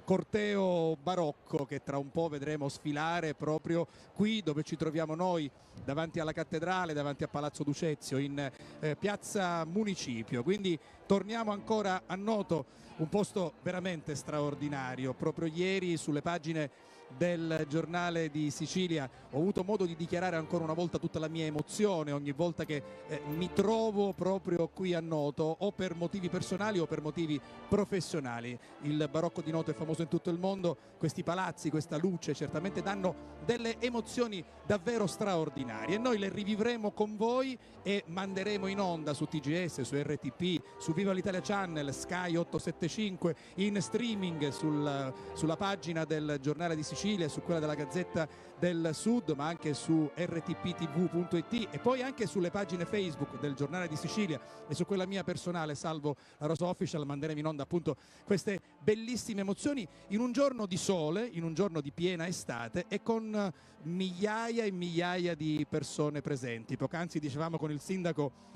corteo barocco che tra un po' vedremo sfilare proprio qui dove ci troviamo noi, davanti alla cattedrale, davanti a Palazzo Ducezio, in piazza Municipio. Quindi torniamo ancora a Noto, un posto veramente straordinario. Proprio ieri sulle pagine del Giornale di Sicilia ho avuto modo di dichiarare ancora una volta tutta la mia emozione ogni volta che mi trovo proprio qui a Noto, o per motivi personali o per motivi professionali. Il barocco di Noto è famoso in tutto il mondo, questi palazzi, questa luce certamente danno delle emozioni davvero straordinarie e noi le rivivremo con voi e manderemo in onda su TGS, su RTP, su Viva l'Italia Channel, Sky 875, in streaming sulla pagina del Giornale di Sicilia, su quella della Gazzetta del Sud, ma anche su rtptv.it e poi anche sulle pagine Facebook del Giornale di Sicilia e su quella mia personale, Salvo La Rosa Official. Manderemo in onda appunto queste bellissime emozioni in un giorno di sole, in un giorno di piena estate e con migliaia e migliaia di persone presenti. Poc'anzi dicevamo con il sindaco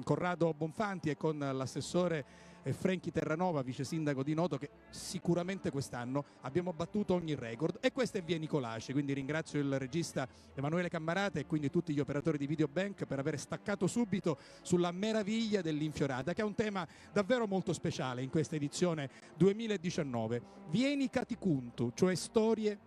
Corrado Bonfanti e con l'assessore Franchi Terranova, vice sindaco di Noto, che sicuramente quest'anno abbiamo battuto ogni record, e questo è Via Nicolaci. Quindi ringrazio il regista Emanuele Cammarata e quindi tutti gli operatori di Videobank per aver staccato subito sulla meraviglia dell'infiorata, che è un tema davvero molto speciale in questa edizione 2019. Vieni Caticuntu, cioè storie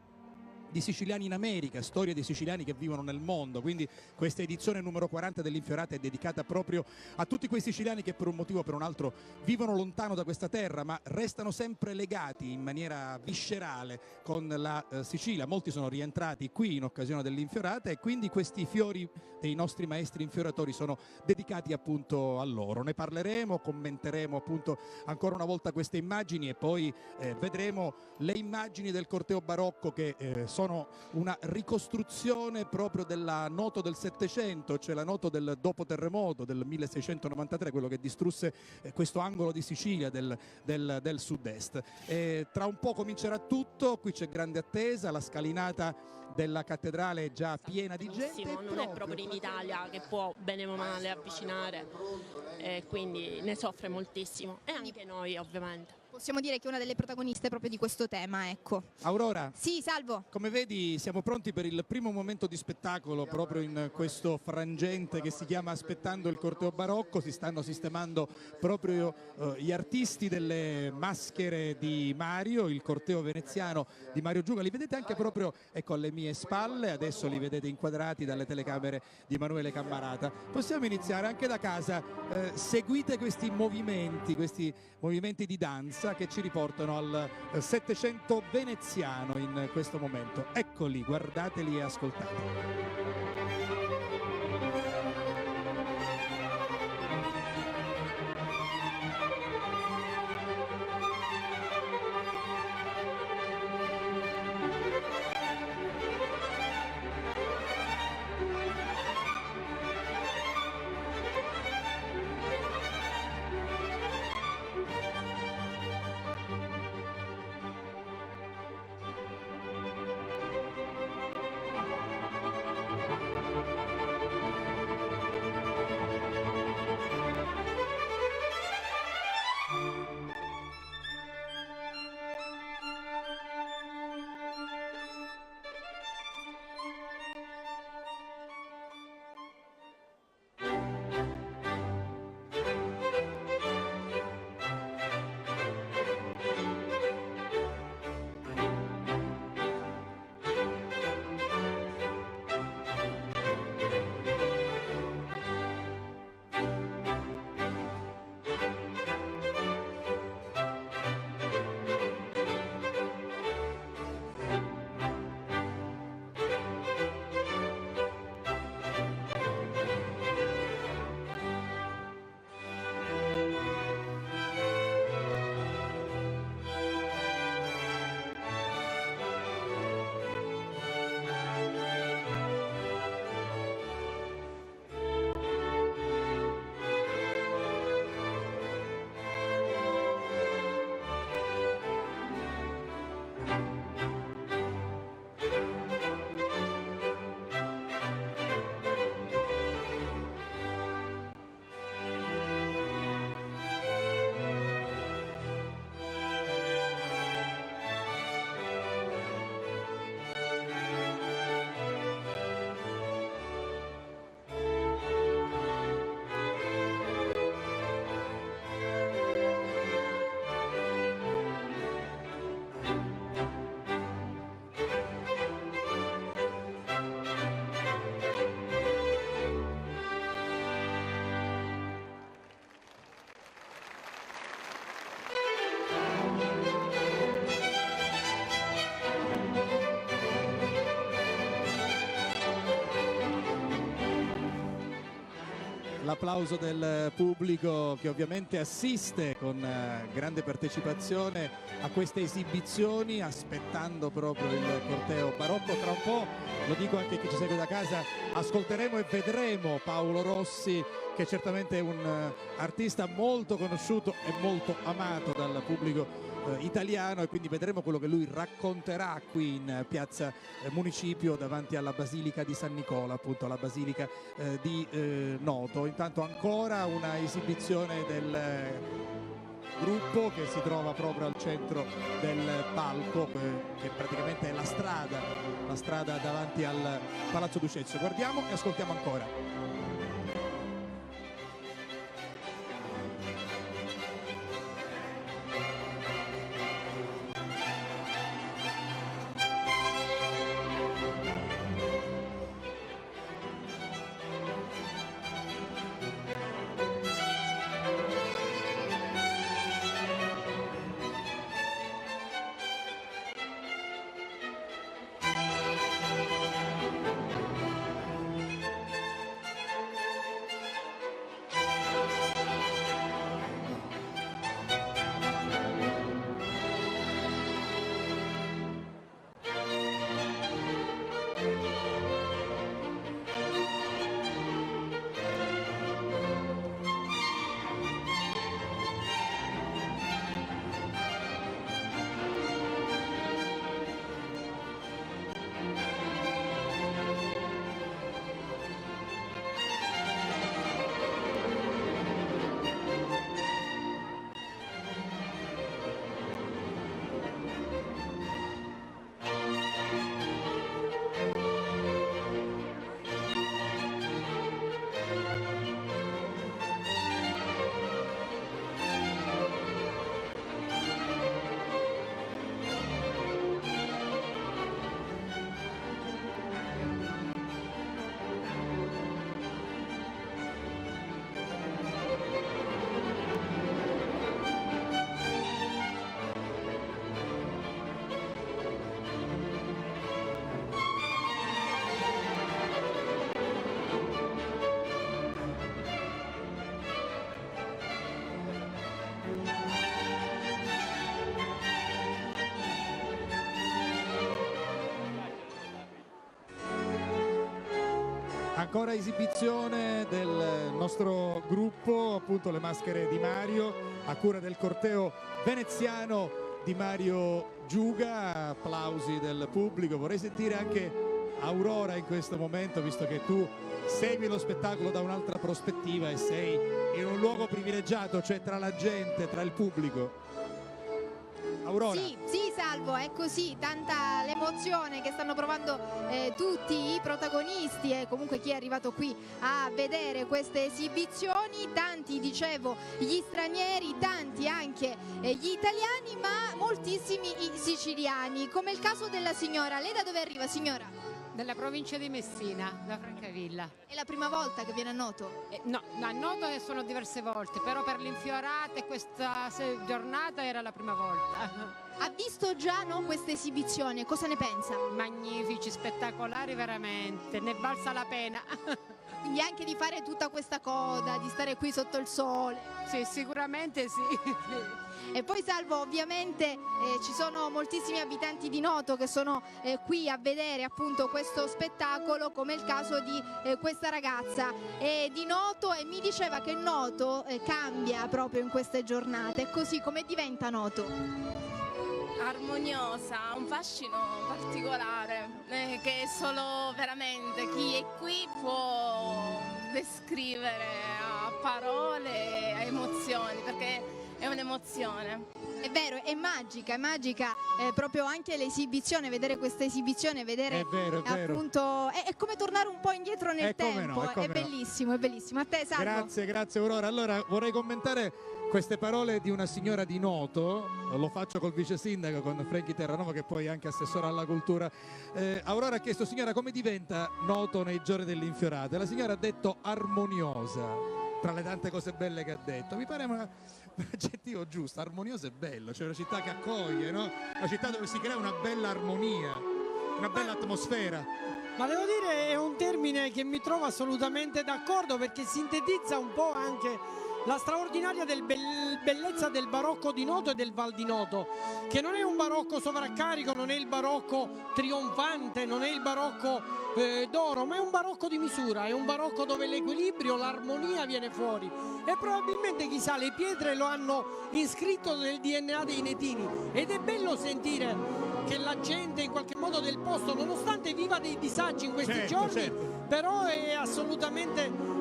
di siciliani in America, storie di siciliani che vivono nel mondo. Quindi questa edizione numero 40 dell'Infiorata è dedicata proprio a tutti quei siciliani che per un motivo o per un altro vivono lontano da questa terra, ma restano sempre legati in maniera viscerale con la Sicilia. Molti sono rientrati qui in occasione dell'Infiorata e quindi questi fiori dei nostri maestri infioratori sono dedicati appunto a loro. Ne parleremo, commenteremo appunto ancora una volta queste immagini e poi vedremo le immagini del corteo barocco che sono una ricostruzione proprio della Noto del Settecento, cioè la Noto del dopo terremoto del 1693, quello che distrusse questo angolo di Sicilia del sud-est. Tra un po' comincerà tutto, qui c'è grande attesa, la scalinata della cattedrale è già piena di gente. Non è proprio in Italia che può bene o male avvicinare, quindi ne soffre moltissimo, e anche noi ovviamente. Possiamo dire che è una delle protagoniste proprio di questo tema, ecco. Aurora. Sì, Salvo. Come vedi siamo pronti per il primo momento di spettacolo proprio in questo frangente che si chiama Aspettando il corteo barocco. Si stanno sistemando proprio gli artisti delle maschere di Mario, il corteo veneziano di Mario Giuga. Li vedete anche proprio ecco alle mie spalle, adesso li vedete inquadrati dalle telecamere di Emanuele Cammarata. Possiamo iniziare anche da casa, seguite questi movimenti di danza che ci riportano al Settecento veneziano in questo momento. Eccoli, guardateli e ascoltateli. l'applauso del pubblico che ovviamente assiste con grande partecipazione a queste esibizioni, aspettando proprio il corteo barocco. Tra un po', lo dico anche a chi ci segue da casa, ascolteremo e vedremo Paolo Rossi, che certamente è un artista molto conosciuto e molto amato dal pubblico italiano, e quindi vedremo quello che lui racconterà qui in piazza Municipio davanti alla Basilica di San Nicola, appunto la Basilica di Noto. Intanto ancora una esibizione del gruppo che si trova proprio al centro del palco, che praticamente è la strada davanti al Palazzo Ducezio. Guardiamo e ascoltiamo ancora. Ancora esibizione del nostro gruppo, appunto le maschere di Mario, a cura del corteo veneziano di Mario Giuga. Applausi del pubblico. Vorrei sentire anche Aurora in questo momento, visto che tu segui lo spettacolo da un'altra prospettiva e sei in un luogo privilegiato, cioè tra la gente, tra il pubblico. Aurora. Sì, Salvo, è così, tanta l'emozione che stanno provando tutti i protagonisti e comunque chi è arrivato qui a vedere queste esibizioni, tanti, dicevo, gli stranieri, tanti anche gli italiani, ma moltissimi i siciliani, come il caso della signora. Lei da dove arriva, signora? Della provincia di Messina, da Francavilla. È la prima volta che viene a Noto? No, a Noto che sono diverse volte, però per l'Infiorata e questa giornata era la prima volta. Ha visto già, no, questa esibizione, cosa ne pensa? Magnifici, spettacolari veramente, ne valsa la pena. Quindi anche di fare tutta questa coda, di stare qui sotto il sole. Sì, sicuramente sì. E poi, Salvo, ovviamente ci sono moltissimi abitanti di Noto che sono qui a vedere appunto questo spettacolo, come il caso di questa ragazza di Noto, e mi diceva che Noto cambia proprio in queste giornate. Così come diventa Noto? Armoniosa, un fascino particolare che solo veramente chi è qui può descrivere a parole, a emozioni, perché è un'emozione. È vero, è magica proprio anche l'esibizione, vedere questa esibizione, vedere È vero. appunto è come tornare un po' indietro nel tempo, è bellissimo, è bellissimo. A te, Salvo. Grazie Aurora. Allora vorrei commentare queste parole di una signora di Noto, lo faccio col vice sindaco, con Franchi Terranova, che poi è anche assessore alla cultura. Aurora ha chiesto: signora, come diventa Noto nei giorni dell'Infiorata? E la signora ha detto armoniosa, tra le tante cose belle che ha detto. Mi pare un aggettivo giusto, armonioso e bello, cioè una città che accoglie, no? Una città dove si crea una bella armonia, una bella atmosfera. Ma devo dire è un termine che mi trovo assolutamente d'accordo, perché sintetizza un po' anche la straordinaria bellezza del barocco di Noto e del Val di Noto, che non è un barocco sovraccarico, non è il barocco trionfante, non è il barocco d'oro, ma è un barocco di misura, è un barocco dove l'equilibrio, l'armonia viene fuori, e probabilmente, chissà, le pietre lo hanno iscritto nel DNA dei netini, ed è bello sentire che la gente in qualche modo del posto, nonostante viva dei disagi in questi giorni, però è assolutamente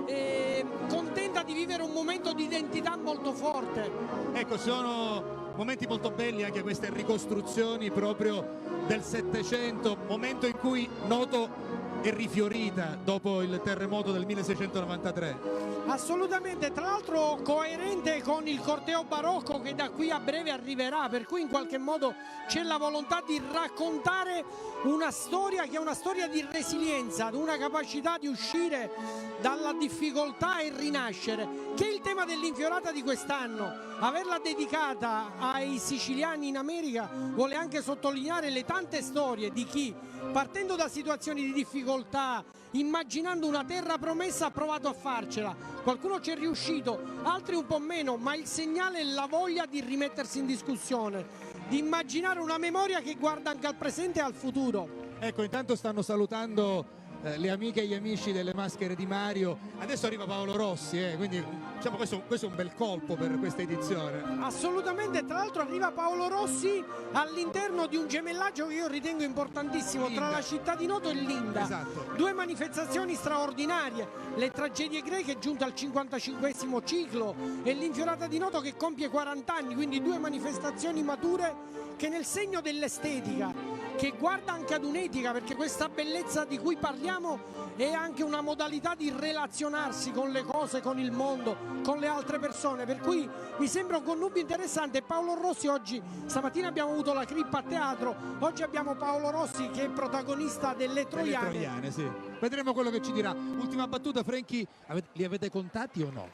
contenta di vivere un momento di identità molto forte. Ecco, sono momenti molto belli anche queste ricostruzioni proprio del Settecento, momento in cui Noto è rifiorita dopo il terremoto del 1693. Assolutamente, tra l'altro coerente con il corteo barocco che da qui a breve arriverà, per cui in qualche modo c'è la volontà di raccontare una storia che è una storia di resilienza, di una capacità di uscire dalla difficoltà e rinascere, che è il tema dell'infiorata di quest'anno. Averla dedicata ai siciliani in America vuole anche sottolineare le tante storie di chi, partendo da situazioni di difficoltà, immaginando una terra promessa, ha provato a farcela. Qualcuno ci è riuscito, altri un po' meno, ma il segnale è la voglia di rimettersi in discussione, di immaginare una memoria che guarda anche al presente e al futuro. Ecco, intanto stanno salutando le amiche e gli amici delle maschere di Mario. Adesso arriva Paolo Rossi, quindi diciamo questo è un bel colpo per questa edizione. Assolutamente, tra l'altro arriva Paolo Rossi all'interno di un gemellaggio che io ritengo importantissimo tra la città di Noto e Linda. Esatto. Due manifestazioni straordinarie, le tragedie greche giunte al 55esimo ciclo e l'infiorata di Noto che compie 40 anni, quindi due manifestazioni mature che nel segno dell'estetica, che guarda anche ad un'etica, perché questa bellezza di cui parliamo è anche una modalità di relazionarsi con le cose, con il mondo, con le altre persone, per cui mi sembra un connubio interessante. Paolo Rossi oggi, stamattina abbiamo avuto la crippa a teatro, oggi abbiamo Paolo Rossi che è protagonista delle Troiane. Delle Troiane, sì. Vedremo quello che ci dirà. Ultima battuta, Franchi, li avete contati o no?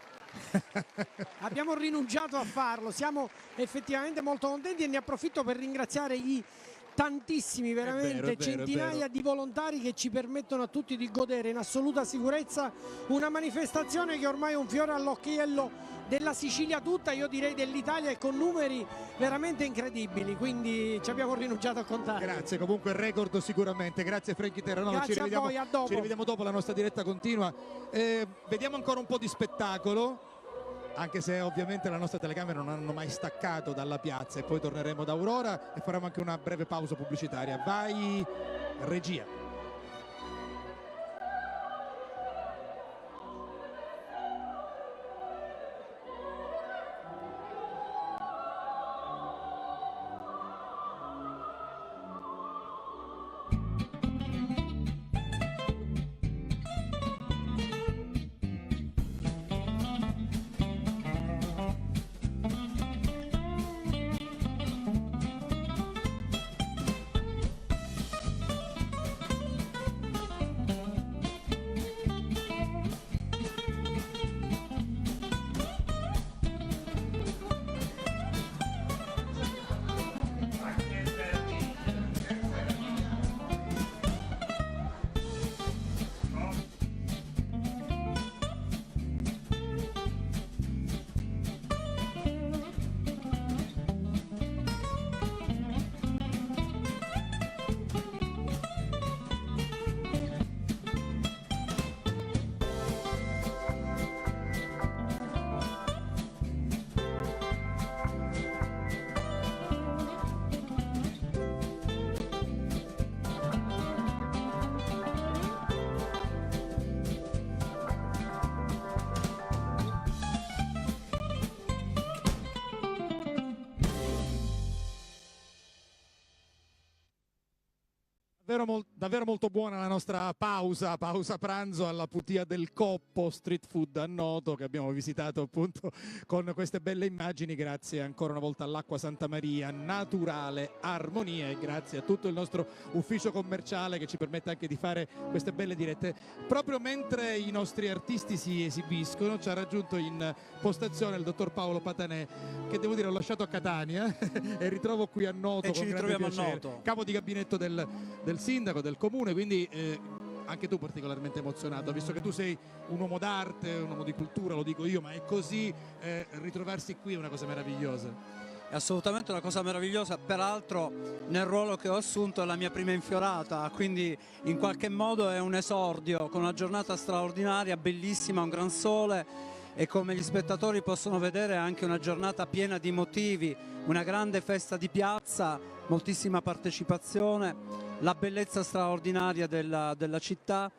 Abbiamo rinunciato a farlo, siamo effettivamente molto contenti e ne approfitto per ringraziare i tantissimi, veramente centinaia di volontari che ci permettono a tutti di godere in assoluta sicurezza una manifestazione che ormai è un fiore all'occhiello della Sicilia tutta, io direi dell'Italia, e con numeri veramente incredibili, quindi ci abbiamo rinunciato a contare. Grazie, comunque record sicuramente. Grazie Franchi Terranova. Grazie a voi, a dopo. Ci rivediamo dopo, la nostra diretta continua. Vediamo ancora un po' di spettacolo, anche se ovviamente la nostra telecamera non hanno mai staccato dalla piazza, e poi torneremo da Aurora e faremo anche una breve pausa pubblicitaria. Vai regia. Davvero molto buona la nostra pausa pranzo alla Putia del Coppo, street food a Noto, che abbiamo visitato appunto con queste belle immagini, grazie ancora una volta all'Acqua Santa Maria, naturale, armonia, e grazie a tutto il nostro ufficio commerciale che ci permette anche di fare queste belle dirette. Proprio mentre i nostri artisti si esibiscono, ci ha raggiunto in postazione il dottor Paolo Patanè, che devo dire ho lasciato a Catania e ritrovo qui a Noto, e ci ritroviamo a Noto, capo di gabinetto del sindaco del comune, quindi anche tu particolarmente emozionato, visto che tu sei un uomo d'arte, un uomo di cultura, lo dico io, ma è così, ritrovarsi qui è una cosa meravigliosa. È assolutamente una cosa meravigliosa, peraltro nel ruolo che ho assunto è la mia prima infiorata, quindi in qualche modo è un esordio con una giornata straordinaria, bellissima, un gran sole e come gli spettatori possono vedere anche una giornata piena di motivi, una grande festa di piazza, moltissima partecipazione, la bellezza straordinaria della città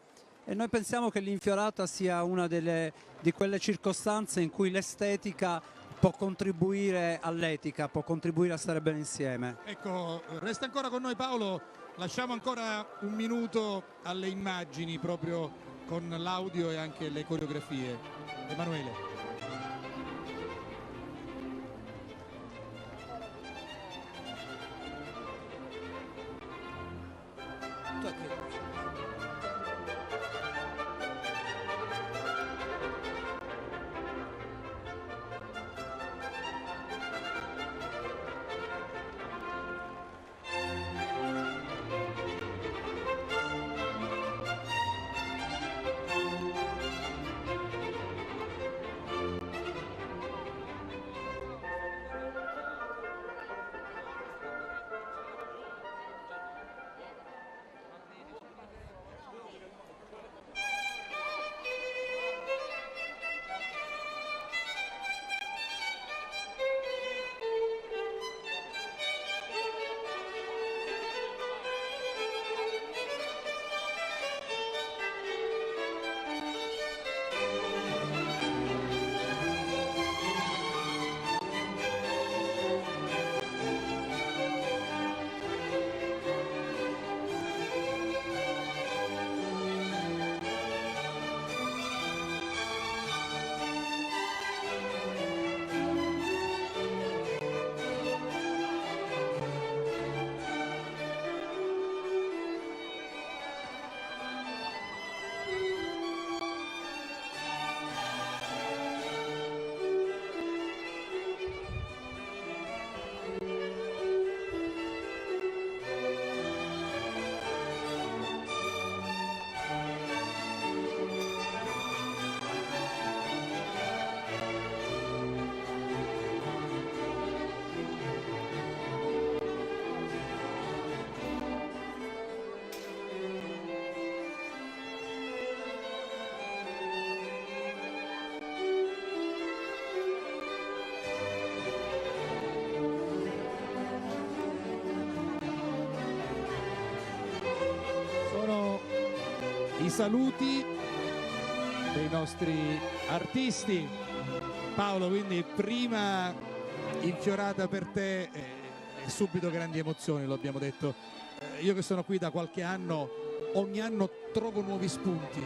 e noi pensiamo che l'infiorata sia una di quelle circostanze in cui l'estetica può contribuire all'etica, può contribuire a stare bene insieme. Ecco, resta ancora con noi Paolo, lasciamo ancora un minuto alle immagini proprio con l'audio e anche le coreografie. Emanuele. I saluti dei nostri artisti. Paolo, quindi prima infiorata per te e subito grandi emozioni, lo abbiamo detto. Io che sono qui da qualche anno, ogni anno trovo nuovi spunti,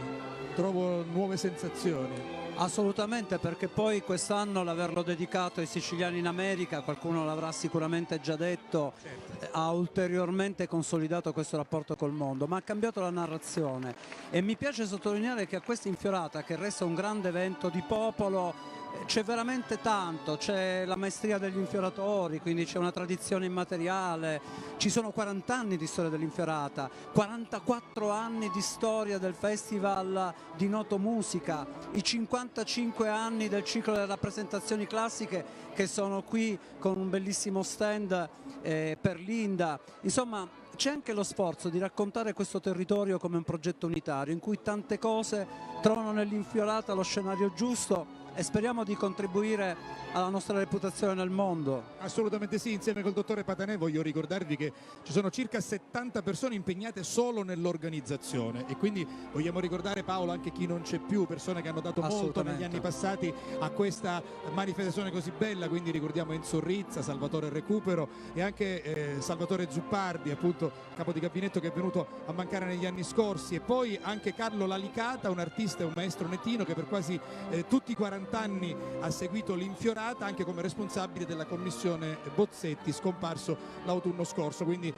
trovo nuove sensazioni. Assolutamente, perché poi quest'anno l'averlo dedicato ai siciliani in America, qualcuno l'avrà sicuramente già detto, certo, ha ulteriormente consolidato questo rapporto col mondo, ma ha cambiato la narrazione e mi piace sottolineare che a questa infiorata, che resta un grande evento di popolo, c'è veramente tanto, c'è la maestria degli infioratori, quindi c'è una tradizione immateriale, ci sono 40 anni di storia dell'infiorata, 44 anni di storia del festival di Noto Musica, i 55 anni del ciclo delle rappresentazioni classiche che sono qui con un bellissimo stand per Linda, insomma c'è anche lo sforzo di raccontare questo territorio come un progetto unitario in cui tante cose trovano nell'infiorata lo scenario giusto e speriamo di contribuire alla nostra reputazione nel mondo. Assolutamente sì, insieme col dottore Patanè voglio ricordarvi che ci sono circa 70 persone impegnate solo nell'organizzazione e quindi vogliamo ricordare, Paolo, anche chi non c'è più, persone che hanno dato molto negli anni passati a questa manifestazione così bella, quindi ricordiamo Enzo Rizza, Salvatore Recupero e anche Salvatore Zuppardi, appunto capo di gabinetto, che è venuto a mancare negli anni scorsi, e poi anche Carlo Lalicata, un artista e un maestro nettino che per quasi tutti i 40 40 anni ha seguito l'Infiorata anche come responsabile della commissione Bozzetti, scomparso l'autunno scorso, quindi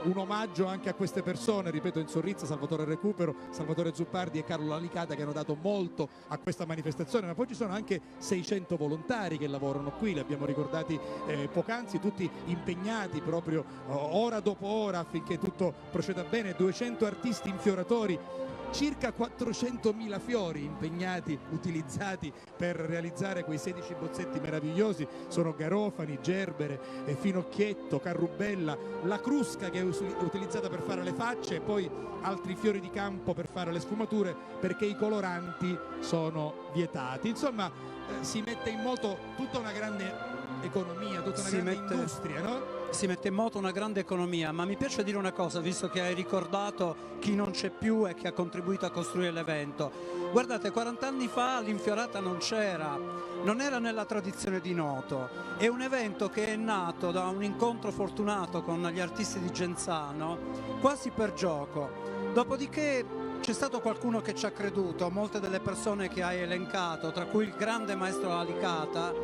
un omaggio anche a queste persone, ripeto, Enzo Rizza, Salvatore Recupero, Salvatore Zuppardi e Carlo Lalicata, che hanno dato molto a questa manifestazione. Ma poi ci sono anche 600 volontari che lavorano qui, li abbiamo ricordati poc'anzi, tutti impegnati proprio ora dopo ora affinché tutto proceda bene, 200 artisti infioratori, circa 400.000 fiori impegnati, utilizzati per realizzare quei 16 bozzetti meravigliosi. Sono garofani, gerbere, finocchietto, carrubella, la crusca che è utilizzata per fare le facce e poi altri fiori di campo per fare le sfumature, perché i coloranti sono vietati. Insomma, si mette in moto tutta una grande economia, tutta una grande industria, no? Si mette in moto una grande economia, ma mi piace dire una cosa, visto che hai ricordato chi non c'è più e che ha contribuito a costruire l'evento. Guardate, 40 anni fa l'Infiorata non c'era, non era nella tradizione di Noto. È un evento che è nato da un incontro fortunato con gli artisti di Genzano, quasi per gioco. Dopodiché c'è stato qualcuno che ci ha creduto, molte delle persone che hai elencato, tra cui il grande maestro Alicata,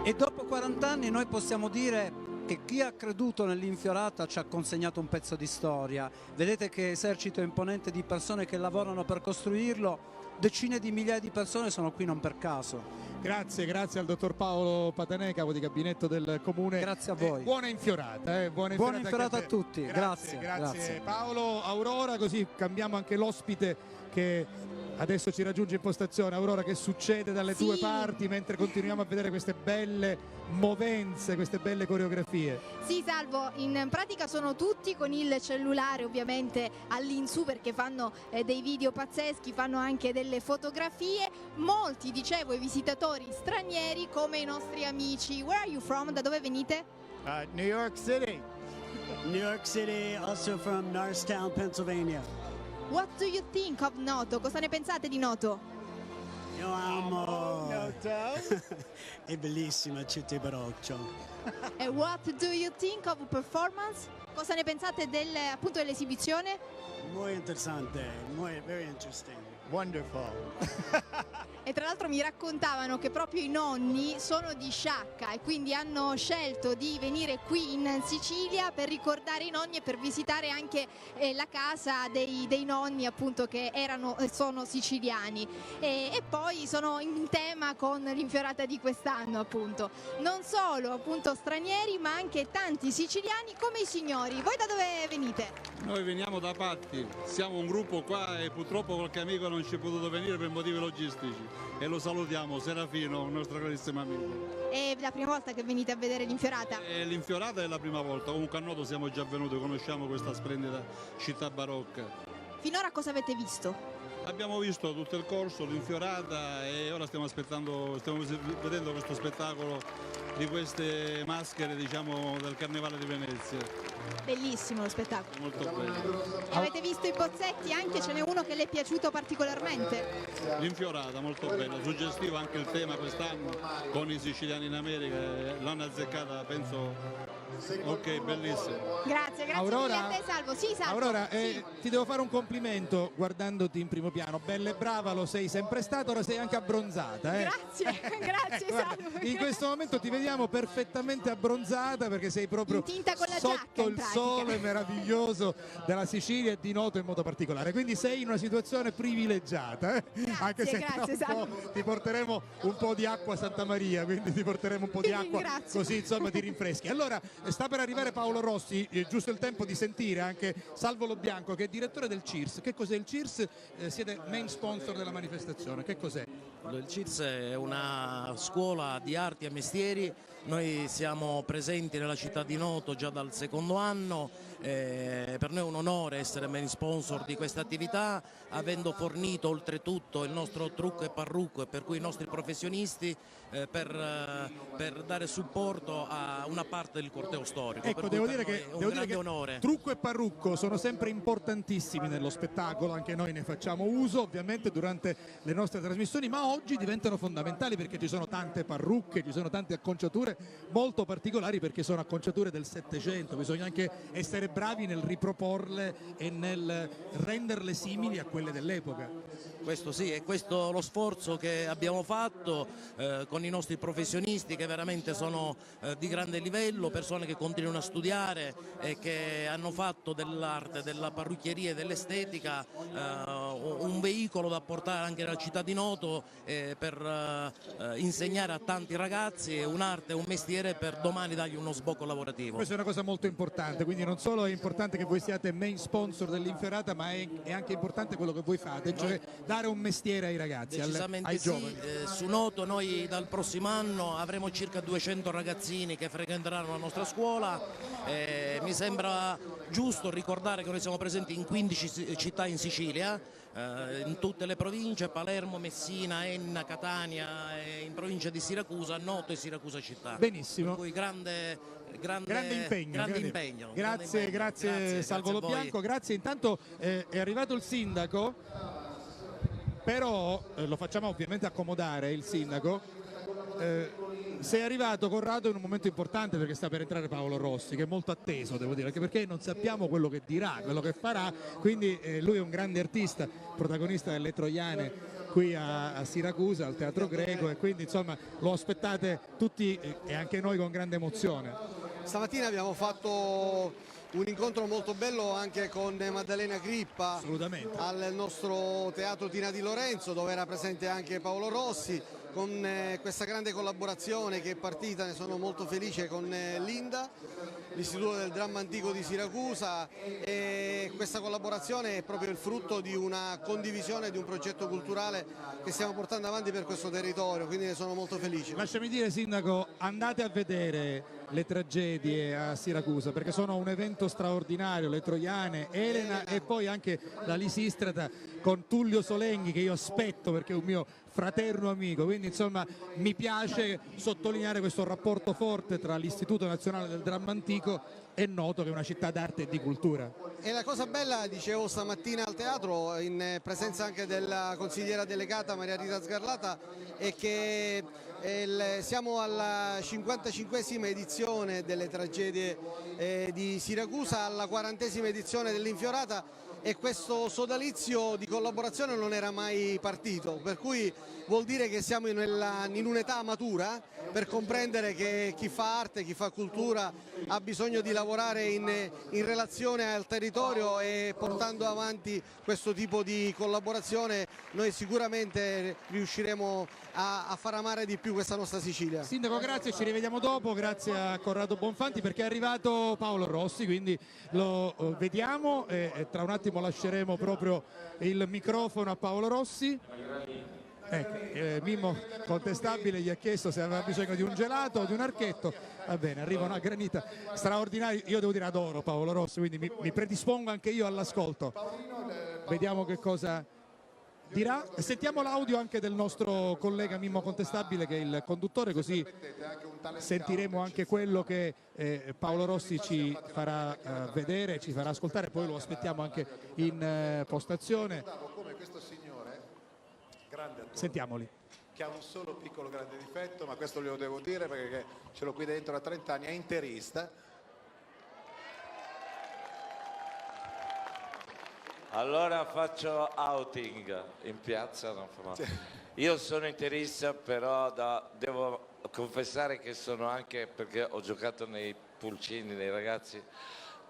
e dopo 40 anni noi possiamo dire che chi ha creduto nell'Infiorata ci ha consegnato un pezzo di storia. Vedete che esercito imponente di persone che lavorano per costruirlo, decine di migliaia di persone sono qui non per caso. Grazie al dottor Paolo Patanè, capo di gabinetto del Comune. Grazie a voi. Buona Infiorata. Buona Infiorata a tutti. Grazie Paolo. Aurora, così cambiamo anche l'ospite che adesso ci raggiunge in postazione. Aurora, che succede dalle tue parti mentre continuiamo a vedere queste belle movenze, queste belle coreografie? Sì, Salvo, in pratica sono tutti con il cellulare ovviamente all'insù, perché fanno dei video pazzeschi, fanno anche delle fotografie. Molti, dicevo, i visitatori stranieri come i nostri amici. Where are you from? Da dove venite? New York City. New York City, also from Norristown, Pennsylvania. What do you think of Noto? Cosa ne pensate di Noto? Io amo è bellissima città barocca. E what do you think of performance? Cosa ne pensate appunto dell'esibizione? Molto interessante, very interesting. Wonderful. E tra l'altro mi raccontavano che proprio i nonni sono di Sciacca e quindi hanno scelto di venire qui in Sicilia per ricordare i nonni e per visitare anche la casa dei nonni, appunto, che sono siciliani, e poi sono in tema con l'Infiorata di quest'anno, appunto. Non solo appunto stranieri, ma anche tanti siciliani come i signori. Voi da dove venite? Noi veniamo da Patti, siamo un gruppo qua e purtroppo qualche amico non ci è potuto venire per motivi logistici, e lo salutiamo, Serafino, un nostro carissimo amico. È la prima volta che venite a vedere l'Infiorata? L'Infiorata è la prima volta, comunque a Noto siamo già venuti, conosciamo questa splendida città barocca. Finora cosa avete visto? Abbiamo visto tutto il corso, l'Infiorata, e ora stiamo vedendo questo spettacolo di queste maschere, diciamo, del Carnevale di Venezia. Bellissimo lo spettacolo. Molto bello. E avete visto i bozzetti? Anche ce n'è uno che le è piaciuto particolarmente? L'Infiorata, molto bella, suggestivo anche il tema quest'anno con i siciliani in America, l'hanno azzeccata, penso. Ok, bellissimo. Grazie Aurora, mille a te, Salvo. Sì, Salvo. Aurora, ti devo fare un complimento guardandoti in primo piano. Bella e brava, lo sei sempre stata, ora sei anche abbronzata. Grazie Salvo. In questo momento ti vediamo perfettamente abbronzata, perché sei proprio in tinta con la sotto giacca, il sole meraviglioso della Sicilia e di Noto in modo particolare. Quindi sei in una situazione privilegiata. Anche se ti porteremo un po' di acqua a Santa Maria, quindi ti porteremo un po' di acqua, così insomma ti rinfreschi. Allora, sta per arrivare Paolo Rossi, giusto il tempo di sentire anche Salvo Lobianco, che è direttore del CIRS. Che cos'è il CIRS? Siete main sponsor della manifestazione, che cos'è? Il CIRS è una scuola di arti e mestieri. Noi siamo presenti nella città di Noto già dal secondo anno, per noi è un onore essere main sponsor di questa attività, avendo fornito oltretutto il nostro trucco e parrucco, e per cui i nostri professionisti per dare supporto a una parte del corteo storico. Ecco, devo dire che onore. Trucco e parrucco sono sempre importantissimi nello spettacolo, anche noi ne facciamo uso ovviamente durante le nostre trasmissioni, ma oggi diventano fondamentali perché ci sono tante parrucche, ci sono tante acconciature molto particolari, perché sono acconciature del Settecento, bisogna anche essere bravi nel riproporle e nel renderle simili a quelle dell'epoca. Questo sì, è questo lo sforzo che abbiamo fatto con i nostri professionisti, che veramente sono di grande livello, persone che continuano a studiare e che hanno fatto dell'arte, della parrucchieria e dell'estetica un veicolo da portare anche nella città di Noto per insegnare a tanti ragazzi un'arte, un mestiere, per domani dargli uno sbocco lavorativo. Questa è una cosa molto importante, quindi non solo è importante che voi siate main sponsor dell'Infiorata, ma è anche importante quello che voi fate, cioè dare un mestiere ai ragazzi, ai giovani. Su Noto noi dal prossimo anno avremo circa 200 ragazzini che frequenteranno la nostra scuola. Mi sembra giusto ricordare che noi siamo presenti in 15 città in Sicilia, in tutte le province: Palermo, Messina, Enna, Catania, e in provincia di Siracusa, Noto e Siracusa città. Benissimo. Per cui grande impegno. Grazie Salvo Bianco, grazie. Intanto è arrivato il sindaco, però lo facciamo ovviamente accomodare il sindaco. Sei arrivato, Corrado, in un momento importante, perché sta per entrare Paolo Rossi, che è molto atteso, devo dire, anche perché non sappiamo quello che dirà, quello che farà, quindi lui è un grande artista, protagonista delle Troiane qui a Siracusa, al Teatro Greco, e quindi insomma lo aspettate tutti e anche noi con grande emozione. Stamattina abbiamo fatto un incontro molto bello anche con Maddalena Crippa al nostro Teatro Tina di Lorenzo, dove era presente anche Paolo Rossi, con questa grande collaborazione che è partita. Ne sono molto felice, con l'Inda, l'Istituto del Dramma Antico di Siracusa, e questa collaborazione è proprio il frutto di una condivisione di un progetto culturale che stiamo portando avanti per questo territorio, quindi ne sono molto felice. Lasciami dire, sindaco, andate a vedere le tragedie a Siracusa, perché sono un evento straordinario, le Troiane, Elena e poi anche la Lisistrata con Tullio Solenghi, che io aspetto perché è un mio fraterno amico, quindi insomma mi piace sottolineare questo rapporto forte tra l'Istituto Nazionale del Dramma Antico e Noto, che è una città d'arte e di cultura. E la cosa bella, dicevo stamattina al teatro, in presenza anche della consigliera delegata Maria Rita Sgarlata, è che siamo alla 55esima edizione delle tragedie di Siracusa, alla 40esima edizione dell'Infiorata, e questo sodalizio di collaborazione non era mai partito, per cui vuol dire che siamo in un'età matura per comprendere che chi fa arte, chi fa cultura ha bisogno di lavorare in relazione al territorio, e portando avanti questo tipo di collaborazione noi sicuramente riusciremo a far amare di più questa nostra Sicilia. Sindaco, grazie, ci rivediamo dopo, grazie a Corrado Bonfanti, perché è arrivato Paolo Rossi, quindi lo vediamo e tra un attimo lasceremo proprio il microfono a Paolo Rossi. Ecco, Mimmo Contestabile gli ha chiesto se aveva bisogno di un gelato o di un archetto. Va bene, arriva una granita straordinaria. Io devo dire, adoro Paolo Rossi, quindi mi predispongo anche io all'ascolto. Vediamo che cosa dirà. Sentiamo l'audio anche del nostro collega Mimmo Contestabile, che è il conduttore, così sentiremo anche quello che Paolo Rossi ci farà vedere, ci farà ascoltare, poi lo aspettiamo anche in postazione. Sentiamoli. Che ha un solo piccolo grande difetto, ma questo glielo devo dire perché ce l'ho qui dentro da 30 anni, è interista. Allora faccio outing in piazza, non fa male. Io sono interista, però devo confessare che sono anche, perché ho giocato nei pulcini, nei ragazzi,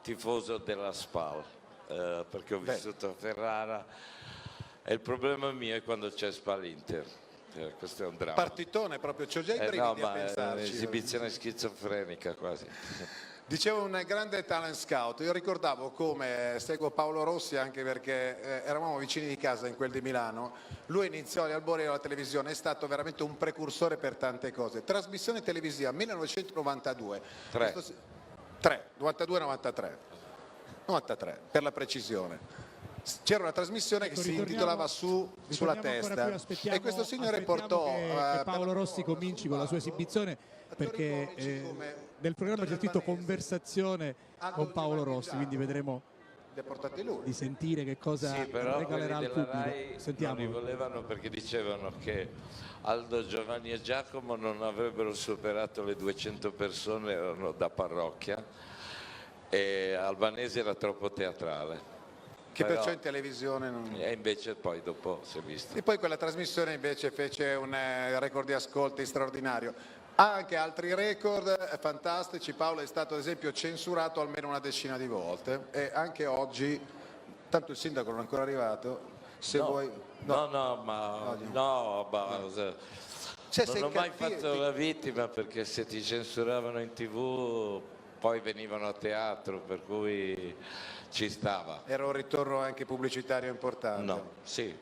tifoso della SPAL, perché ho vissuto a Ferrara. E il problema mio è quando c'è SPAL Inter, questo è un dramma. Partitone proprio, c'ho già i brividi a pensarci. È un'esibizione schizofrenica quasi. Dicevo, un grande talent scout. Io ricordavo come seguo Paolo Rossi anche perché eravamo vicini di casa in quel di Milano. Lui iniziò agli albori della televisione, è stato veramente un precursore per tante cose. Trasmissione televisiva 1992. 92-93 per la precisione. C'era una trasmissione che si intitolava Sulla Testa, e questo signore portò che Paolo Rossi cominci con la sua esibizione, perché nel programma c'è scritto Conversazione con Paolo Rossi, quindi vedremo di sentire che cosa regalerà al pubblico. Sentiamo. Non li volevano perché dicevano che Aldo, Giovanni e Giacomo non avrebbero superato le 200 persone, erano da parrocchia, e Albanese era troppo teatrale. Che perciò in televisione non... E invece poi dopo si è visto. E poi quella trasmissione invece fece un record di ascolti straordinario. Ha anche altri record fantastici. Paolo è stato ad esempio censurato almeno una decina di volte e anche oggi, tanto il sindaco non è ancora arrivato, se vuoi... No, ma Cioè, non ho mai fatto la vittima, perché se ti censuravano in TV poi venivano a teatro, per cui ci stava. Era un ritorno anche pubblicitario importante. No, sì,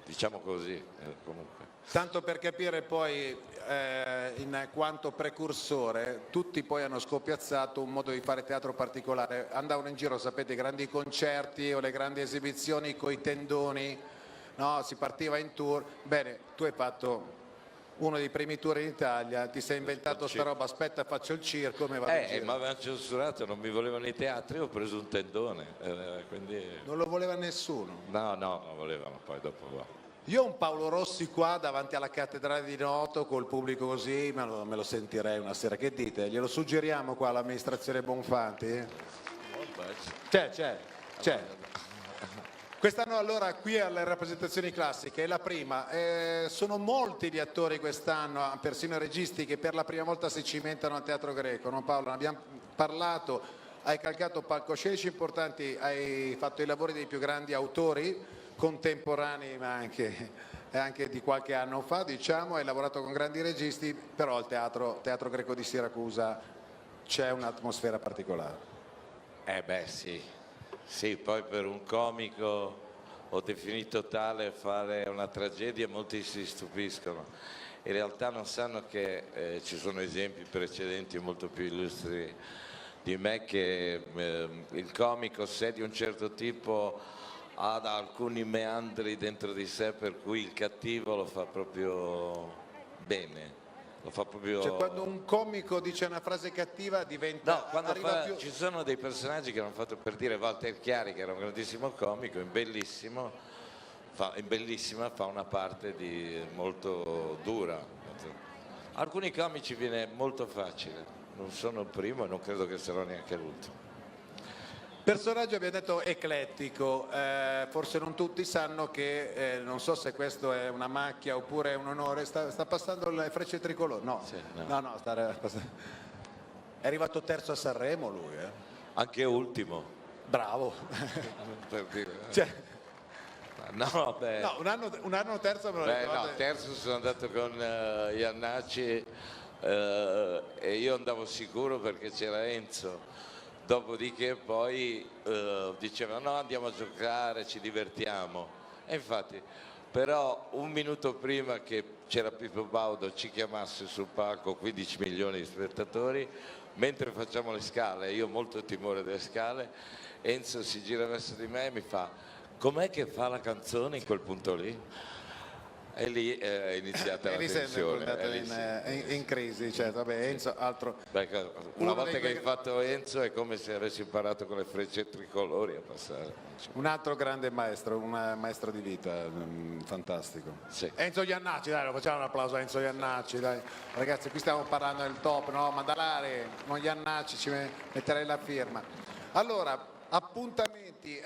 diciamo così, comunque. Tanto per capire poi in quanto precursore, tutti poi hanno scoppiazzato un modo di fare teatro particolare. Andavano in giro, sapete, i grandi concerti o le grandi esibizioni coi tendoni, no? Si partiva in tour. Bene, tu hai fatto uno dei primi tour in Italia, ti sei inventato sta roba, aspetta faccio il circo, come va in giro. Ma avevano censurato, non mi volevano i teatri, ho preso un tendone, quindi... Non lo voleva nessuno? No, non volevano, poi dopo va. Io ho un Paolo Rossi qua davanti alla cattedrale di Noto col pubblico così, me lo sentirei una sera. Che dite? Glielo suggeriamo qua all'amministrazione Bonfanti? C'è. Quest'anno allora qui alle rappresentazioni classiche è la prima, sono molti gli attori quest'anno, persino i registi, che per la prima volta si cimentano al Teatro Greco, no Paolo? Ne abbiamo parlato, hai calcato palcoscenici importanti, hai fatto i lavori dei più grandi autori contemporanei ma anche di qualche anno fa, diciamo, hai lavorato con grandi registi, però al Teatro Greco di Siracusa c'è un'atmosfera particolare. Sì, poi per un comico ho definito tale fare una tragedia, molti si stupiscono. In realtà non sanno che ci sono esempi precedenti molto più illustri di me, che il comico, se di un certo tipo, ha alcuni meandri dentro di sé, per cui il cattivo lo fa proprio bene. Lo fa proprio... Cioè quando un comico dice una frase cattiva diventa... No, quando ci sono dei personaggi che hanno fatto, per dire, Walter Chiari, che era un grandissimo comico, in Bellissima fa una parte molto dura. Alcuni comici viene molto facile, non sono il primo e non credo che sarò neanche l'ultimo. Personaggio, abbiamo detto, eclettico, forse non tutti sanno che, non so se questo è una macchia oppure è un onore, sta passando le frecce tricolori, no, sì, no, è arrivato terzo a Sanremo lui. Anche ultimo. Bravo. Per dire. Cioè, no, un anno terzo me lo ricordo. No, terzo sono andato con Iannacci e io andavo sicuro perché c'era Enzo. Dopodiché poi diceva no, andiamo a giocare, ci divertiamo. E infatti, però un minuto prima che c'era Pippo Baudo ci chiamasse sul palco 15 milioni di spettatori, mentre facciamo le scale, io ho molto timore delle scale, Enzo si gira verso di me e mi fa: com'è che fa la canzone in quel punto lì? E lì è iniziata la tensione. In crisi, certo. Vabbè, Enzo, altro. Una volta che hai fatto Enzo è come se avessi imparato con le frecce tricolori a passare. Un altro grande maestro, un maestro di vita, fantastico. Sì. Enzo Iannacci, dai, lo facciamo un applauso a Enzo Iannacci, dai. Ragazzi, qui stiamo parlando del top, no? Mandalare, non Iannacci, ci metterei la firma. Allora, appuntamenti.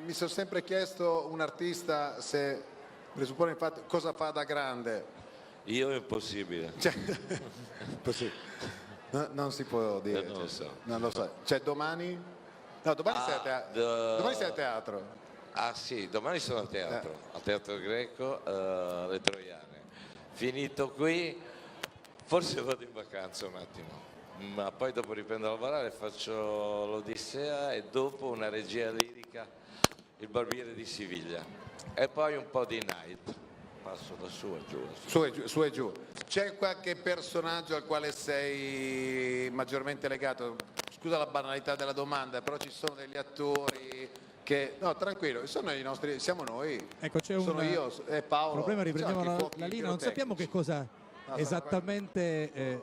Mi sono sempre chiesto un artista se... presuppone infatti cosa fa da grande. Io è impossibile. Non si può dire. Non lo so. Non lo so. Cioè domani? No, domani sei a teatro. Domani sei a teatro. Ah sì, domani sono a teatro, al Teatro Greco, le Troiane. Finito qui, forse vado in vacanza un attimo, ma poi dopo riprendo a lavorare, faccio l'Odissea e dopo una regia lirica, Il Barbiere di Siviglia. E poi un po' di night, passo da su e giù. Su e giù. C'è qualche personaggio al quale sei maggiormente legato? Scusa la banalità della domanda, però ci sono degli attori che... No, tranquillo, sono i nostri, siamo noi. Ecco, c'è sono io e Paolo. Problema, riprendiamo la linea, non sappiamo che cosa esattamente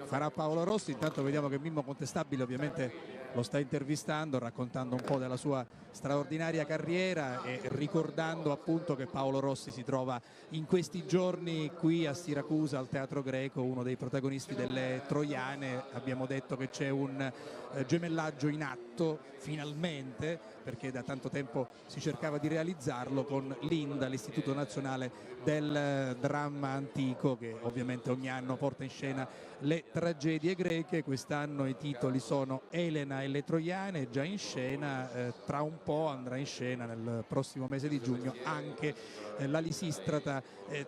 farà Paolo Rossi, intanto vediamo che Mimmo Contestabile ovviamente lo sta intervistando, raccontando un po' della sua straordinaria carriera e ricordando appunto che Paolo Rossi si trova in questi giorni qui a Siracusa al Teatro Greco, uno dei protagonisti delle Troiane. Abbiamo detto che c'è un gemellaggio in atto finalmente, perché da tanto tempo si cercava di realizzarlo, con l'INDA, l'Istituto Nazionale del Dramma Antico, che ovviamente ogni anno porta in scena le tragedie greche. Quest'anno i titoli sono Elena e le Troiane, già in scena, tra un po' andrà in scena nel prossimo mese di giugno anche la Lisistrata.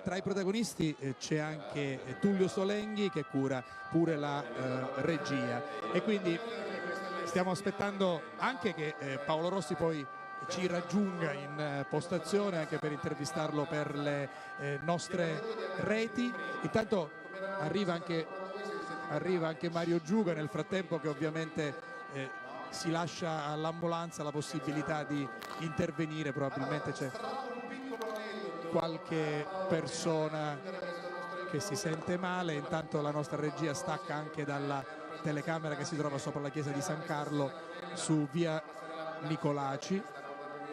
Tra i protagonisti c'è anche Tullio Solenghi, che cura pure la regia, e quindi stiamo aspettando anche che Paolo Rossi poi ci raggiunga in postazione anche per intervistarlo per le nostre reti. Intanto arriva anche Mario Giuga nel frattempo, che ovviamente si lascia all'ambulanza la possibilità di intervenire. Probabilmente c'è qualche persona che si sente male. Intanto la nostra regia stacca anche dalla telecamera che si trova sopra la chiesa di San Carlo su via Nicolaci,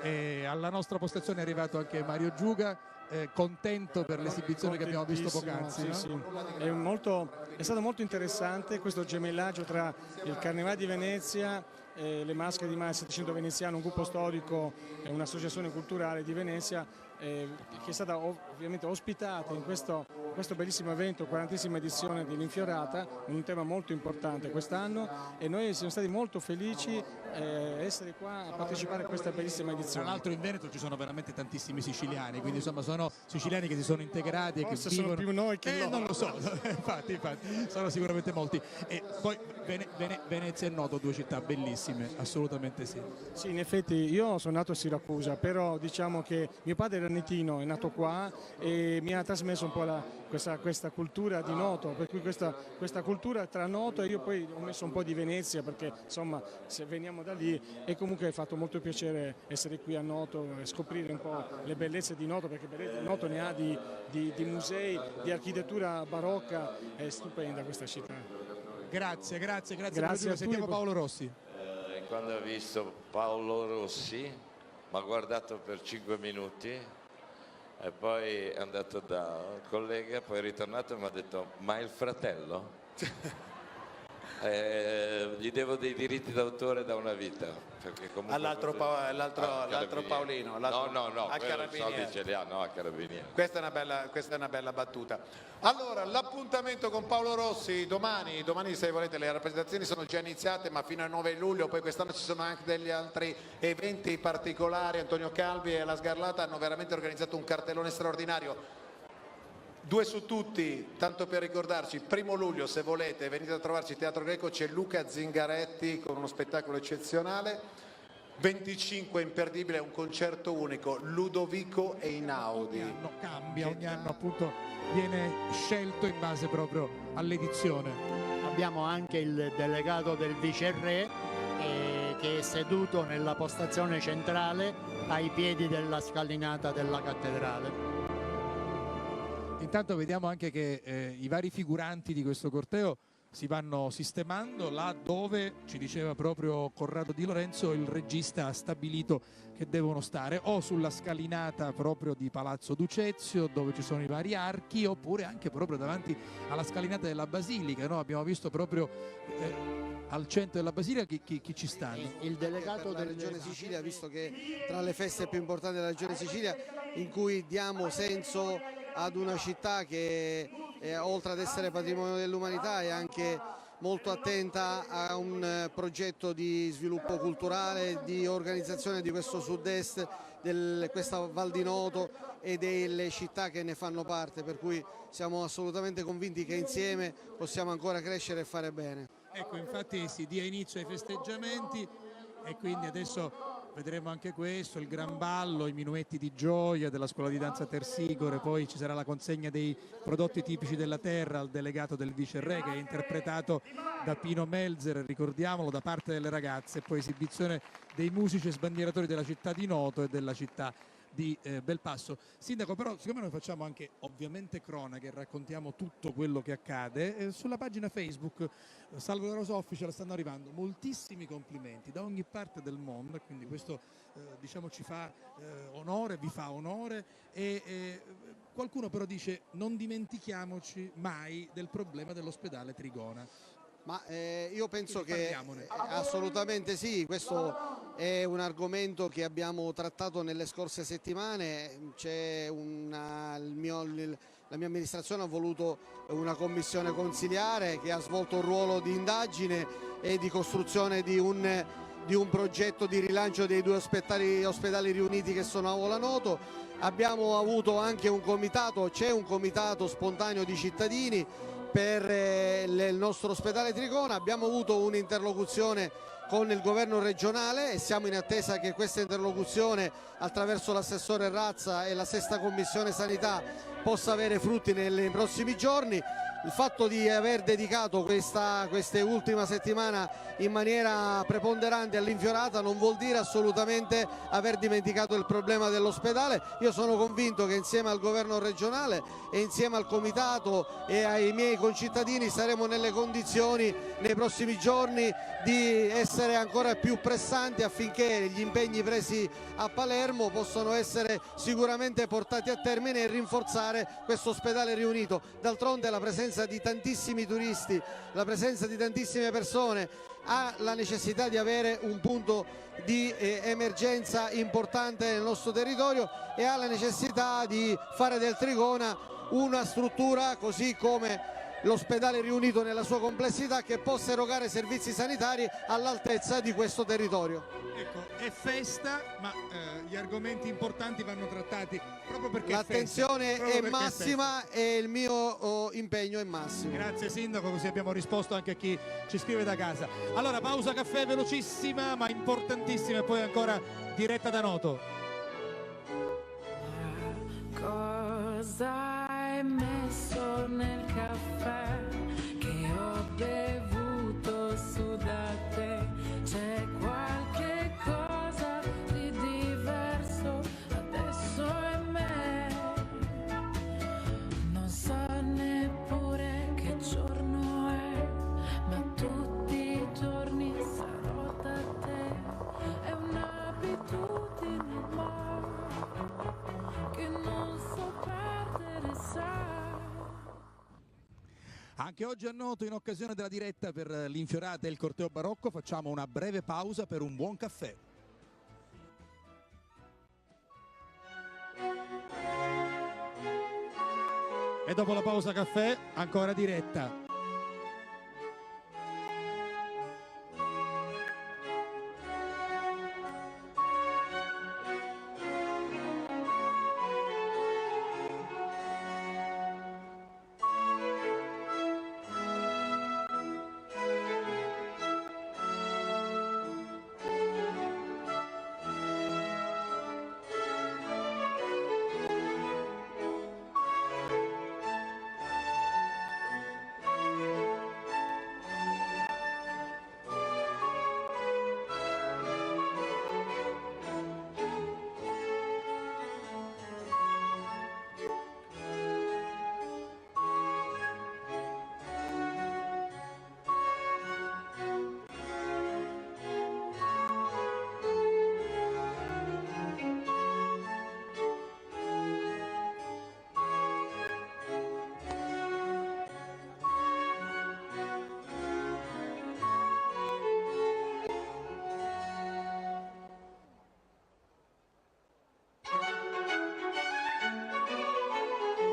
e alla nostra postazione è arrivato anche Mario Giuga, contento per l'esibizione che abbiamo visto poc'anzi. Sì, no? sì. È stato molto interessante questo gemellaggio tra il Carnevale di Venezia, le maschere di Mare 700 Veneziano, un gruppo storico e un'associazione culturale di Venezia, che è stata ovviamente ospitata in questo bellissimo evento, 40ª edizione dell'Infiorata, un tema molto importante quest'anno, e noi siamo stati molto felici essere qua a partecipare a questa bellissima edizione. Tra l'altro in Veneto ci sono veramente tantissimi siciliani, quindi insomma sono siciliani che si sono integrati e Forse che vivono... sono più noi che loro. Non lo so, infatti sono sicuramente molti. E poi Venezia e Noto, due città bellissime, assolutamente sì. Sì, in effetti io sono nato a Siracusa, però diciamo che mio padre era nitino, è nato qua e mi ha trasmesso un po' questa cultura di Noto, per cui questa cultura tra Noto, e io poi ho messo un po' di Venezia, perché insomma se veniamo da lì, e comunque è fatto molto piacere essere qui a Noto e scoprire un po' le bellezze di Noto, perché Noto ne ha di musei, di architettura barocca, è stupenda questa città. Grazie a tutti. Sentiamo Paolo Rossi. Quando ho visto Paolo Rossi mi ha guardato per 5 minuti e poi è andato da un collega, poi è ritornato e mi ha detto: ma il fratello? Gli devo dei diritti d'autore da una vita, perché comunque all'altro Paolino, no, a soldi Carabinieri. ce li ha, no, a Carabinieri. Questa è una bella battuta. Allora, l'appuntamento con Paolo Rossi domani, se volete, le rappresentazioni sono già iniziate, ma fino al 9 luglio, poi quest'anno ci sono anche degli altri eventi particolari. Antonio Calvi e la Sgarlata hanno veramente organizzato un cartellone straordinario. 2 su tutti, tanto per ricordarci: 1° luglio, se volete, venite a trovarci Teatro Greco, c'è Luca Zingaretti con uno spettacolo eccezionale. 25, imperdibile, un concerto unico, Ludovico Einaudi. Ogni anno cambia, ogni anno appunto viene scelto in base proprio all'edizione. Abbiamo anche il delegato del viceré che è seduto nella postazione centrale ai piedi della scalinata della cattedrale. Intanto vediamo anche che i vari figuranti di questo corteo si vanno sistemando là dove, ci diceva proprio Corrado Di Lorenzo, il regista ha stabilito che devono stare, o sulla scalinata proprio di Palazzo Ducezio, dove ci sono i vari archi, oppure anche proprio davanti alla scalinata della Basilica. No? Abbiamo visto proprio al centro della Basilica chi ci stanno. Il delegato della Regione Sicilia, visto che tra le feste più importanti della Regione Sicilia, in cui diamo senso ad una città che oltre ad essere patrimonio dell'umanità è anche molto attenta a un progetto di sviluppo culturale, di organizzazione di questo sud-est, questa Val di Noto e delle città che ne fanno parte, per cui siamo assolutamente convinti che insieme possiamo ancora crescere e fare bene. Ecco, infatti si dia inizio ai festeggiamenti e quindi adesso vedremo anche questo, il gran ballo, i minuetti di gioia della scuola di danza Tersigore, poi ci sarà la consegna dei prodotti tipici della terra al delegato del viceré, che è interpretato da Pino Melzer, ricordiamolo, da parte delle ragazze, poi esibizione dei musici e sbandieratori della città di Noto e della città di Belpasso. Sindaco, però siccome noi facciamo anche ovviamente cronache, raccontiamo tutto quello che accade, sulla pagina Facebook Salvo La Rosa Official stanno arrivando moltissimi complimenti da ogni parte del mondo, quindi questo diciamo ci fa onore, vi fa onore, e qualcuno però dice non dimentichiamoci mai del problema dell'ospedale Trigona. Ma io penso che assolutamente sì, questo è un argomento che abbiamo trattato nelle scorse settimane. La mia amministrazione ha voluto una commissione consiliare che ha svolto un ruolo di indagine e di costruzione di un progetto di rilancio dei 2 ospedali riuniti che sono a Volanoto. Abbiamo avuto anche un comitato, c'è un comitato spontaneo di cittadini per il nostro ospedale Trigona. Abbiamo avuto un'interlocuzione con il governo regionale e siamo in attesa che questa interlocuzione attraverso l'assessore Razza e la 6ª commissione sanità possa avere frutti nei prossimi giorni. Il fatto di aver dedicato queste ultima settimana in maniera preponderante all'Infiorata non vuol dire assolutamente aver dimenticato il problema dell'ospedale. Io sono convinto che insieme al governo regionale e insieme al comitato e ai miei concittadini saremo nelle condizioni nei prossimi giorni di essere ancora più pressanti affinché gli impegni presi a Palermo possano essere sicuramente portati a termine e rinforzare questo ospedale riunito. D'altronde la presenza di tantissimi turisti, la presenza di tantissime persone ha la necessità di avere un punto di emergenza importante nel nostro territorio e ha la necessità di fare del Trigona una struttura, così come l'ospedale riunito nella sua complessità, che possa erogare servizi sanitari all'altezza di questo territorio. Ecco, è festa, ma gli argomenti importanti vanno trattati proprio perché l'attenzione è massima e il mio impegno è massimo. Grazie Sindaco, così abbiamo risposto anche a chi ci scrive da casa. Allora, pausa caffè velocissima ma importantissima e poi ancora diretta da Noto. Cosa hai messo nel caffè che ho bevuto su da te? C'è qualche cosa di diverso adesso in me. Non so neppure che giorno è, ma tutti i giorni sarò da te. È un'abitudine ormai che non so perdere, sai. Anche oggi a Noto, in occasione della diretta per l'Infiorata e il corteo barocco, facciamo una breve pausa per un buon caffè. E dopo la pausa caffè, ancora diretta.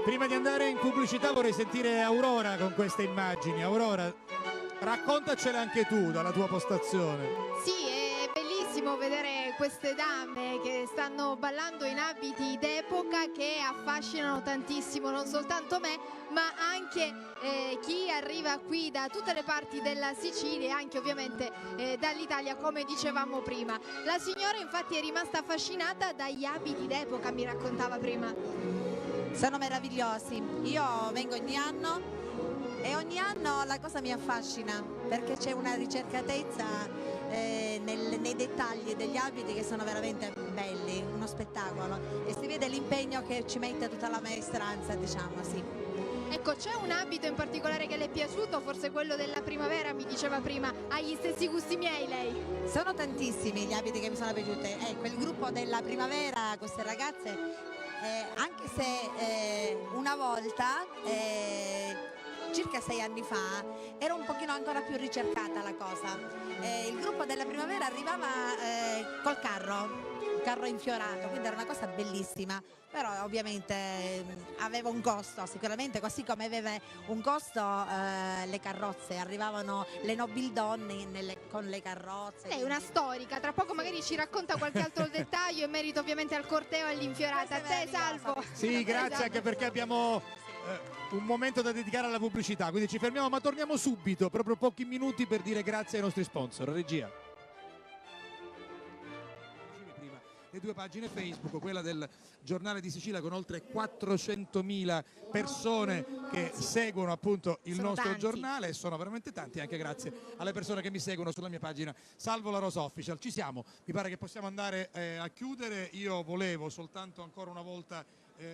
Prima di andare in pubblicità vorrei sentire Aurora con queste immagini. Aurora, raccontacele anche tu dalla tua postazione. Sì, è bellissimo vedere queste dame che stanno ballando in abiti d'epoca che affascinano tantissimo non soltanto me, ma anche chi arriva qui da tutte le parti della Sicilia e anche ovviamente dall'Italia, come dicevamo prima. La signora infatti è rimasta affascinata dagli abiti d'epoca, mi raccontava prima. Sono meravigliosi, io vengo ogni anno e ogni anno la cosa mi affascina. perché c'è una ricercatezza nei dettagli degli abiti che sono veramente belli, uno spettacolo, e si vede l'impegno che ci mette tutta la maestranza, diciamo, sì. Ecco, c'è un abito in particolare che le è piaciuto? Forse quello della primavera, mi diceva prima, ha gli stessi gusti miei lei? Sono tantissimi gli abiti che mi sono piaciuti. Ecco, il gruppo della primavera, queste ragazze, anche se una volta, circa 6 anni fa, era un pochino ancora più ricercata la cosa. Il gruppo della primavera arrivava col carro infiorato, quindi era una cosa bellissima, però ovviamente aveva un costo sicuramente, così come aveva un costo le carrozze, arrivavano le nobildonne con le carrozze. Lei è una storica, tra poco magari ci racconta qualche altro dettaglio in merito ovviamente al corteo e all'infiorata. A te Salvo. Sì, grazie, anche perché abbiamo un momento da dedicare alla pubblicità, quindi ci fermiamo, ma torniamo subito, proprio pochi minuti, per dire grazie ai nostri sponsor. Regia. Le due pagine Facebook, quella del Giornale di Sicilia con oltre 400.000 persone che seguono appunto il nostro giornale, e sono veramente tanti, anche grazie alle persone che mi seguono sulla mia pagina Salvo La Rosa Official. Ci siamo, mi pare che possiamo andare a chiudere. Io volevo soltanto ancora una volta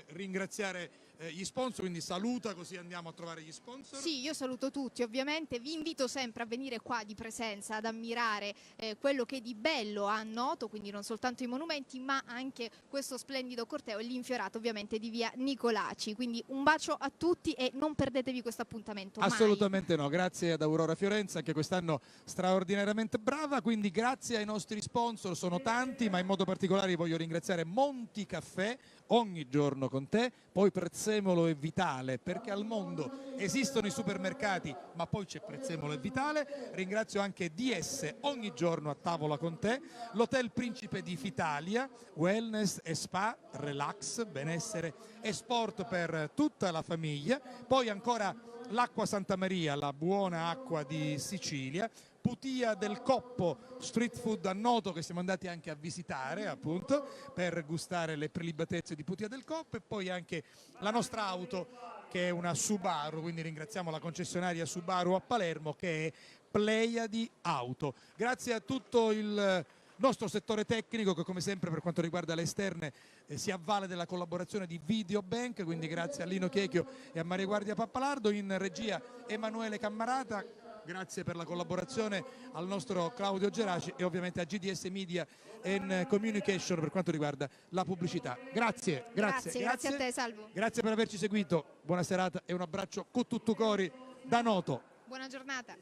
ringraziare gli sponsor, quindi saluta, così andiamo a trovare gli sponsor. Sì, io saluto tutti, ovviamente vi invito sempre a venire qua di presenza ad ammirare quello che di bello ha Noto, quindi non soltanto i monumenti ma anche questo splendido corteo e l'infiorato ovviamente di via Nicolaci, quindi un bacio a tutti e non perdetevi questo appuntamento. Assolutamente no, grazie ad Aurora Fiorenza, anche quest'anno straordinariamente brava, quindi grazie ai nostri sponsor, sono tanti, ma in modo particolare voglio ringraziare Monti Caffè, ogni giorno con te, poi Prezzemolo e Vitale, perché al mondo esistono i supermercati ma poi c'è Prezzemolo e Vitale. Ringrazio anche DS, ogni giorno a tavola con te, l'Hotel Principe di Fitalia, wellness e spa, relax, benessere e sport per tutta la famiglia, poi ancora l'Acqua Santa Maria, la buona acqua di Sicilia, Putia del Coppo, street food a Noto, che siamo andati anche a visitare appunto per gustare le prelibatezze di Putia del Coppo, e poi anche la nostra auto che è una Subaru, quindi ringraziamo la concessionaria Subaru a Palermo che è Pleiadi Auto. Grazie a tutto il nostro settore tecnico che come sempre per quanto riguarda le esterne si avvale della collaborazione di Videobank, quindi grazie a Lino Chiechio e a Maria Guardia Pappalardo, in regia Emanuele Cammarata. Grazie per la collaborazione al nostro Claudio Geraci e ovviamente a GDS Media and Communication per quanto riguarda la pubblicità. Grazie a te Salvo. Grazie per averci seguito, buona serata e un abbraccio con tutto cori da Noto. Buona giornata.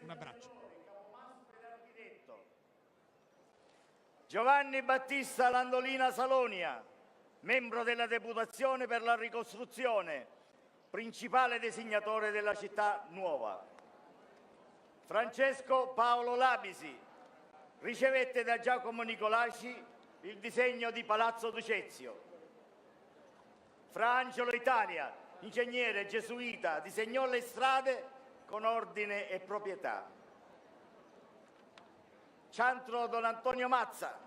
Un abbraccio. Giovanni Battista Landolina Salonia, membro della Deputazione per la ricostruzione, principale designatore della città nuova. Francesco Paolo Labisi ricevette da Giacomo Nicolaci il disegno di Palazzo Ducezio. Fra Angelo Italia, ingegnere gesuita, disegnò le strade con ordine e proprietà. Ciantro Don Antonio Mazza,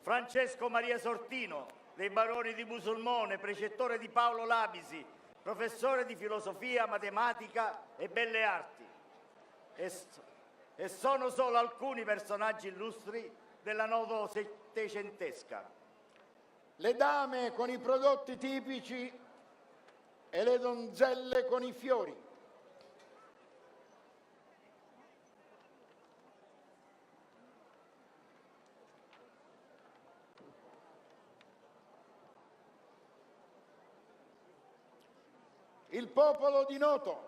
Francesco Maria Sortino, dei baroni di Busulmone, precettore di Paolo Labisi, professore di filosofia, matematica e belle arti. E sono solo alcuni personaggi illustri della Noto settecentesca. Le dame con i prodotti tipici e le donzelle con i fiori. Il popolo di Noto.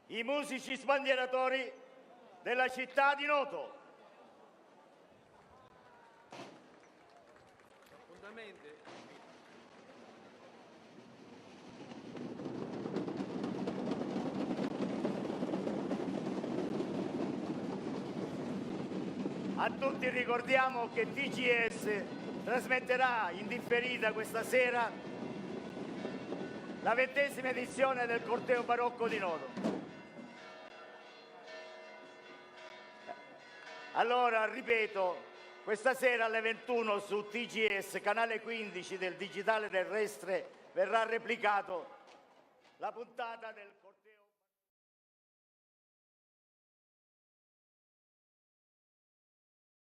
I musici sbandieratori della città di Noto. A tutti ricordiamo che TGS trasmetterà in differita questa sera la 20ª edizione del Corteo Barocco di Noto. Allora, ripeto, questa sera alle 21 su TGS, canale 15 del digitale terrestre, verrà replicato la puntata del